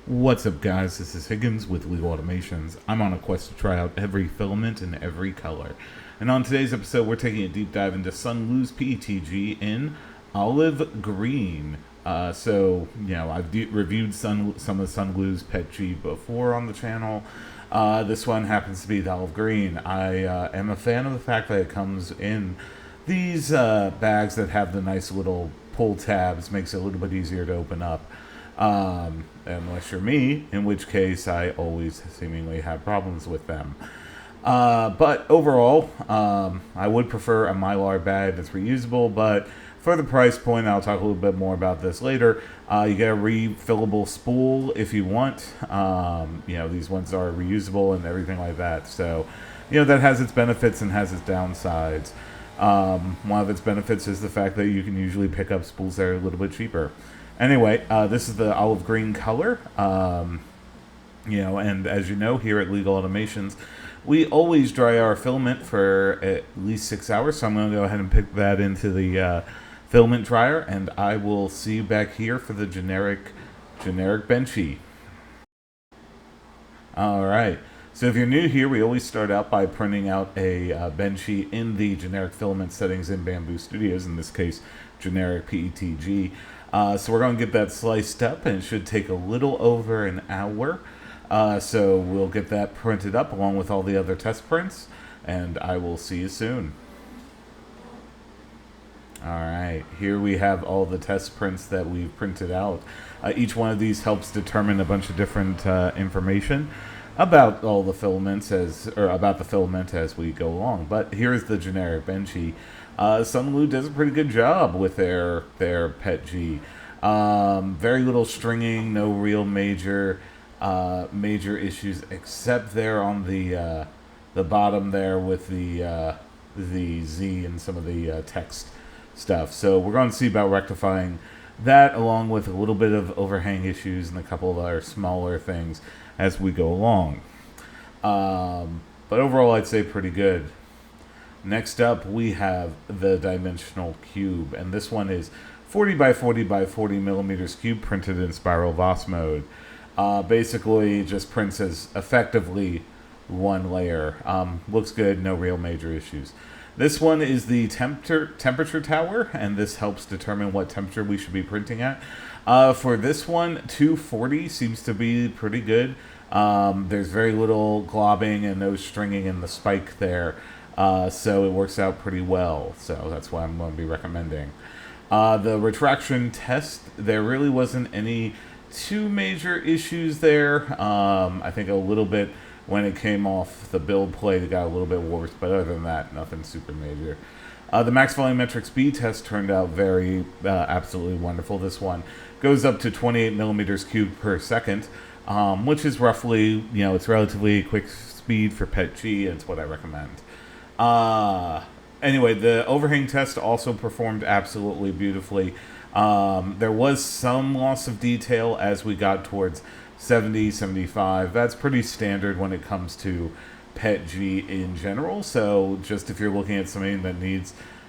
What's up, guys? This is Higgins with Legal Automations. I'm on a quest to try out every filament in every color. And on today's episode, we're taking a deep dive into SUNLU's PETG in olive green. I've reviewed some of SUNLU's PETG before on the channel. This one happens to be the olive green. I am a fan of the fact that it comes in these bags that have the nice little pull tabs. Makes it a little bit easier to open up. Unless you're me, in which case I always seemingly have problems with them. But overall, I would prefer a Mylar bag that's reusable, but for the price point, I'll talk a little bit more about this later. You get a refillable spool if you want. These ones are reusable and everything like that. So, that has its benefits and has its downsides. One of its benefits is the fact that you can usually pick up spools that are a little bit cheaper. Anyway, this is the olive green color, and as you know, here at Legal Automations, we always dry our filament for at least 6 hours, so I'm going to go ahead and pick that into the filament dryer, and I will see you back here for the generic benchy. Alright, so if you're new here, we always start out by printing out a benchy in the generic filament settings in Bamboo Studios, in this case, generic PETG. So we're going to get that sliced up, and it should take a little over an hour. So we'll get that printed up along with all the other test prints, and I will see you soon. Alright, here we have all the test prints that we've printed out. Each one of these helps determine a bunch of different information about all the filaments about the filament as we go along. But here's the generic benchy. SUNLU does a pretty good job with their PETG. Very little stringing, no real major issues, except there on the bottom there with the Z and some of the text stuff. So we're going to see about rectifying that, along with a little bit of overhang issues and a couple of other smaller things as we go along. But overall, I'd say pretty good. Next up, we have the dimensional cube, and this one is 40 by 40 by 40 millimeters cube, printed in spiral Voss mode. Basically, just prints as effectively one layer. Looks good, no real major issues. This one is the temperature tower, and this helps determine what temperature we should be printing at. For this one, 240 seems to be pretty good. There's very little globbing and no stringing in the spike there. So it works out pretty well. So that's why I'm going to be recommending. The retraction test, there really wasn't any too major issues there. I think a little bit when it came off the build plate, it got a little bit worse. But other than that, nothing super major. The max volumetric speed test turned out very absolutely wonderful. This one goes up to 28 millimeters cubed per second, which is roughly, it's relatively quick speed for PETG, and it's what I recommend. Anyway, the overhang test also performed absolutely beautifully. There was some loss of detail as we got towards 70, 75. That's pretty standard when it comes to PETG in general. So just if you're looking at something that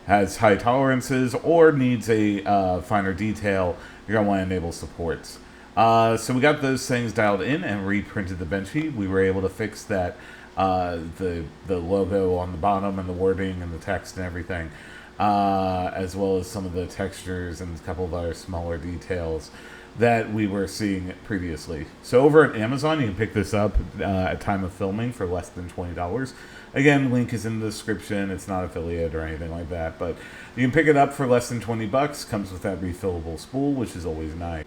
has high tolerances or needs a finer detail, you're going to want to enable supports. So we got those things dialed in and reprinted the benchy. We were able to fix that the logo on the bottom and the wording and the text and everything, as well as some of the textures and a couple of other smaller details that we were seeing previously. So over at Amazon, you can pick this up at time of filming for less than $20. Again, link is in the description. It's not affiliate or anything like that, but you can pick it up for less than $20. Comes with that refillable spool, which is always nice.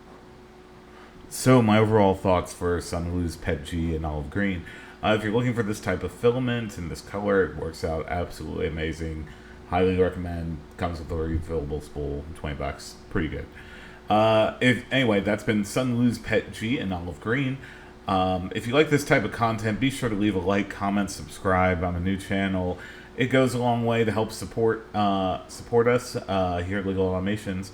So my overall thoughts for SUNLU's PETG in olive green. If you're looking for this type of filament in this color, it works out absolutely amazing. Highly recommend. Comes with a refillable spool, $20, pretty good. Anyway, that's been SUNLU's PETG in olive green. If you like this type of content, be sure to leave a like, comment, subscribe. I'm a new channel. It goes a long way to help support us here at Legal Automations.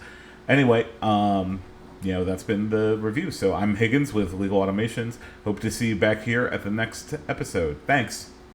Anyway, that's been the review. So I'm Higgins with Legal Automations. Hope to see you back here at the next episode. Thanks.